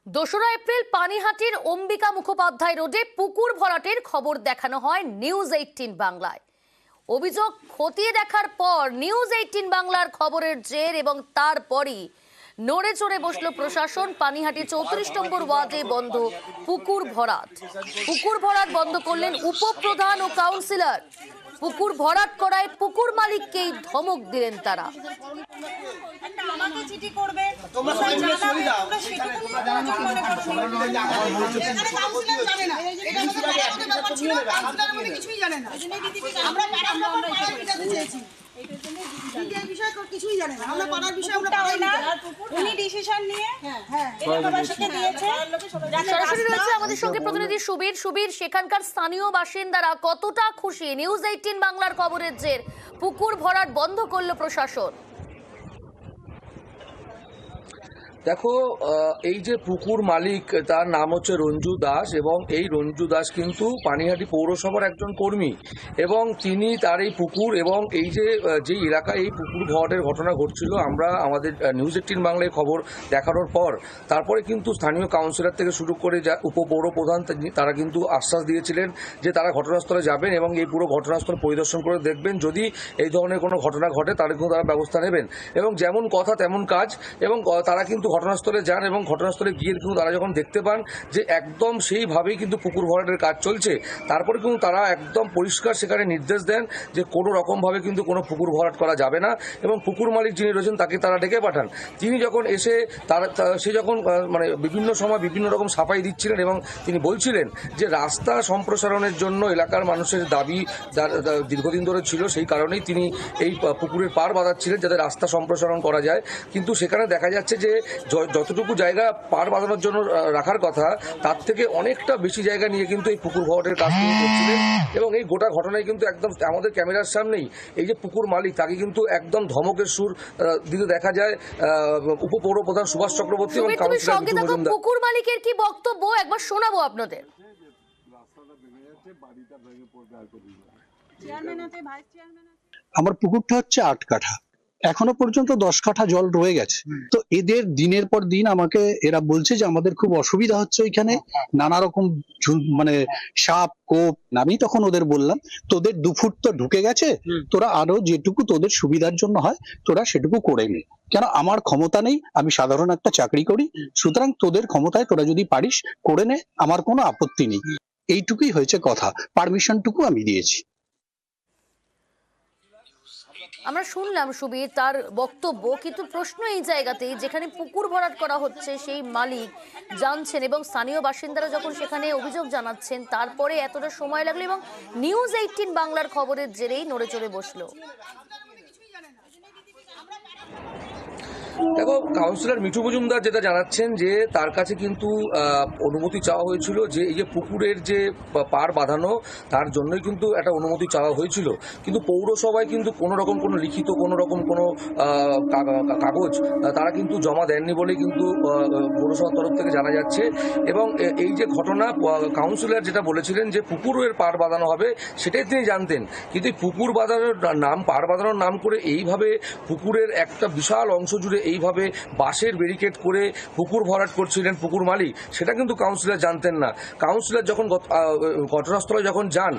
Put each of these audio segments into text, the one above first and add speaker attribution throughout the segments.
Speaker 1: দোসরা এপ্রিল পানিহাটির অম্বিকা মুখোপাধ্যায় রোডে পুকুর ভরাটের খবর দেখানো হয় নিউজ 18 বাংলায়। অভিযোগ খতিয়ে দেখার পর নিউজ 18 বাংলার খবরের জের এবং তারপরই নড়ে চড়ে বসলো প্রশাসন। পানিহাটি 34 নম্বর ওয়ার্ডে বন্ধ পুকুর ভরাট বন্ধ করলেন উপপ্রধান ও কাউন্সিলর। পুকুর ভরাট করায় পুকুর মালিককেই ধমক দিলেন তারা।
Speaker 2: আমাকে চিঠি করবে কিছুই জানে না। কিছুই জানে না, আমরা পাড়ার বিষয় আমরা পাই না। উনি ডিসিশন নিয়ে
Speaker 1: সরাসরি রয়েছে আমাদের সঙ্গে প্রতিনিধি সুবীর। সেখানকার স্থানীয় বাসিন্দারা কতটা খুশি? নিউজ 18 বাংলার খবরের জের পুকুর ভরাট বন্ধ করলো প্রশাসন।
Speaker 3: দেখো, এই যে পুকুর মালিক, তার নাম হচ্ছে রঞ্জু দাস, এবং এই রঞ্জু দাস কিন্তু পানিহাটি পৌরসভার একজন কর্মী, এবং তিনি তার এই পুকুর এবং এই যে এলাকায় এই পুকুর ভরাটের ঘটনা ঘটছিল, আমরা আমাদের নিউজ 18 বাংলায় খবর দেখানোর পর তারপরে কিন্তু স্থানীয় কাউন্সিলর থেকে শুরু করে যা উপপৌর প্রধান, তারা কিন্তু আশ্বাস দিয়েছিলেন যে তারা ঘটনাস্থলে যাবেন এবং এই পুরো ঘটনাস্থল পরিদর্শন করে দেখবেন। যদি এই ধরনের কোনো ঘটনা ঘটে তাহলে কিন্তু তারা ব্যবস্থা নেবেন, এবং যেমন কথা তেমন কাজ। এবং তারা কিন্তু ঘটনাস্থলে যান এবং ঘটনাস্থলে গিয়ে কিন্তু তারা যখন দেখতে পান যে একদম সেইভাবেই কিন্তু পুকুর ভরাটের কাজ চলছে, তারপরে কিন্তু তারা একদম পরিষ্কার সেখানে নির্দেশ দেন যে কোনো রকমভাবে কিন্তু কোনো পুকুর ভরাট করা যাবে না। এবং পুকুর মালিক যিনি রয়েছেন তাকে তারা ডেকে পাঠান। তিনি যখন এসে সে যখন মানে বিভিন্ন সময় বিভিন্ন রকম সাফাই দিচ্ছিলেন এবং তিনি বলছিলেন যে রাস্তা সম্প্রসারণের জন্য এলাকার মানুষের দাবি দীর্ঘদিন ধরে ছিল, সেই কারণেই তিনি এই পুকুরের পাড় বাঁধাচ্ছিলেন যাতে রাস্তা সম্প্রসারণ করা যায়। কিন্তু সেখানে দেখা যাচ্ছে যে যতটুকু জায়গা পাড় বাঁধানোর জন্য রাখার কথা, তার থেকে অনেকটা বেশি জায়গা নিয়ে কিন্তু এই পুকুর ভরাটের কাজ করছিলেন। এবং এই গোটা ঘটনায় কিন্তু একদম আমাদের ক্যামেরার সামনেই এই যে পুকুর মালিক, তাকে কিন্তু একদম ধমকের সুর দিতে দেখা যায় উপপৌর প্রধান সুভাষ চক্রবর্তী এবং কাউন্সিলর মিঠু মজুমদার।
Speaker 1: পুকুর মালিকের কি বক্তব্য একবার শোনাবো আপনাদের।
Speaker 4: আমার পুকুরটা হচ্ছে 8 কাঠা, এখনো পর্যন্ত 10 কাঠা জল রয়ে গেছে। তো এদের দিনের পর দিন আমাকে এরা বলছে যে আমাদের খুব অসুবিধা হচ্ছে ওইখানে, নানা রকম মানে সাপ কোপ। আমি তখন ওদের বললাম তোদের 2 ফুট তো ঢুকে গেছে, তোরা আরো যেটুকু তোদের সুবিধার জন্য হয় তোরা সেটুকু করে নে। কেন আমার ক্ষমতা নেই, আমি সাধারণ একটা চাকরি করি, সুতরাং তোদের ক্ষমতায় তোরা যদি পারিস করে নে, আমার কোনো আপত্তি নেই। এইটুকুই হয়েছে কথা, পারমিশনটুকু আমি দিয়েছি।
Speaker 1: আমরা শুনলাম সুবীর তার বক্তব্য, কিন্তু প্রশ্ন এই জায়গাতেই, যেখানে পুকুর ভরাট করা হচ্ছে সেই মালিক জানছেন এবং স্থানীয় বাসিন্দারা যখন সেখানে অভিযোগ জানাচ্ছেন, তারপরে এতটা সময় লাগলো এবং নিউজ 18 বাংলার খবরের জেরেই নড়ে চড়ে বসলো।
Speaker 3: দেখো, কাউন্সিলর মিঠু মজুমদার যেটা জানাচ্ছেন যে তার কাছে কিন্তু অনুমতি চাওয়া হয়েছিল, যে এই যে পুকুরের যে পাড় বাঁধানো, তার জন্যই কিন্তু একটা অনুমতি চাওয়া হয়েছিল। কিন্তু পৌরসভায় কিন্তু কোনো রকম কোনো লিখিত কোনো রকম কোনো কাগজ তারা কিন্তু জমা দেননি বলেই কিন্তু পৌরসভার তরফ থেকে জানা যাচ্ছে। এবং এই যে ঘটনা, কাউন্সিলর যেটা বলেছিলেন যে পুকুরের পাড় বাঁধানো হবে, সেটাই তিনি জানতেন। কিন্তু পুকুর বাঁধানোর নাম, পাড় বাঁধানোর নাম করে এইভাবে পুকুরের একটা বিশাল অংশ জুড়ে এইভাবে বাঁশের ব্যারিকেড করে পুকুর ভরাট করছিলেন পুকুর মালিক, সেটা কিন্তু কাউন্সিলর জানতেন না। কাউন্সিলর যখন ঘটনাস্থলে যখন যান,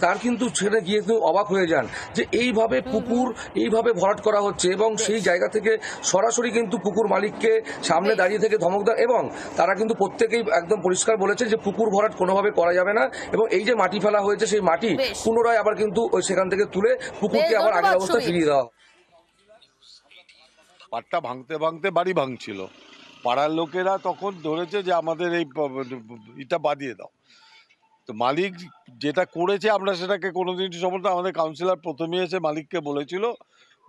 Speaker 3: তার কিন্তু সেখানে গিয়ে কিন্তু অবাক হয়ে যান যে এইভাবে পুকুর এইভাবে ভরাট করা হচ্ছে, এবং সেই জায়গা থেকে সরাসরি কিন্তু পুকুর মালিককে সামনে দাঁড়িয়ে থেকে ধমক দেন। এবং তারা কিন্তু প্রত্যেকেই একদম পরিষ্কার বলেছে যে পুকুর ভরাট কোনোভাবে করা যাবে না, এবং এই যে মাটি ফেলা হয়েছে সেই মাটি পুনরায় আবার কিন্তু সেখান থেকে তুলে পুকুরকে আবার আগের অবস্থা ফিরিয়ে দেওয়া।
Speaker 5: পাটটা ভাঙতে ভাঙতে বাড়ি ভাঙছিল, পাড়ার লোকেরা তখন ধরেছে যে আমাদের এই ইটা বাদিয়ে দাও। তো মালিক যেটা করেছে আমরা সেটাকে কোনোদিন সমর্থন, আমাদের কাউন্সিলর প্রথমে এসে মালিককে বলেছিল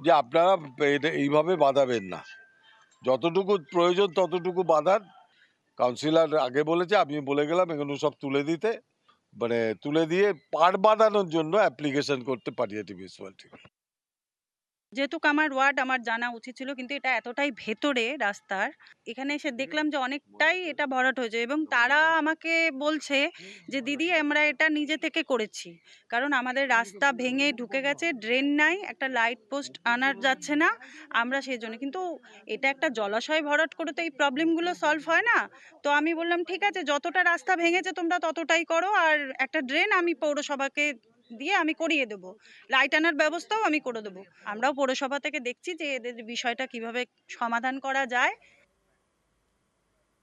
Speaker 5: যে আপনারা এটা এইভাবে বাঁধাবেন না, যতটুকু প্রয়োজন ততটুকু বাঁধান। কাউন্সিলর আগে বলেছে, আমি বলে গেলাম এগুলো সব তুলে দিতে, মানে তুলে দিয়ে পাড় বাঁধানোর জন্য অ্যাপ্লিকেশন করতে পাঠিয়েছি মিউনিসিপ্যালিটি।
Speaker 6: যেহেতু আমার ওয়ার্ড, আমার জানা উচিত ছিল, কিন্তু এটা এতটাই ভেতরে রাস্তার, এখানে এসে দেখলাম যে অনেকটাই এটা ভরাট হয়েছে এবং তারা আমাকে বলছে যে দিদি আমরা এটা নিজে থেকে করেছি, কারণ আমাদের রাস্তা ভেঙে ঢুকে গেছে, ড্রেন নাই, একটা লাইট পোস্ট আনা যাচ্ছে না, আমরা সেই জন্য। কিন্তু এটা একটা জলাশয় ভরাট করে তো এই প্রবলেমগুলো সলভ হয় না। তো আমি বললাম ঠিক আছে, যতটা রাস্তা ভেঙেছে তোমরা ততটাই করো, আর একটা ড্রেন আমি পৌরসভাকে দিয়ে আমি করিয়ে দেবো, লাইট আনার ব্যবস্থাও আমি করে দেবো। আমরাও পৌরসভা থেকে দেখছি যে এদের বিষয়টা কিভাবে সমাধান করা যায়।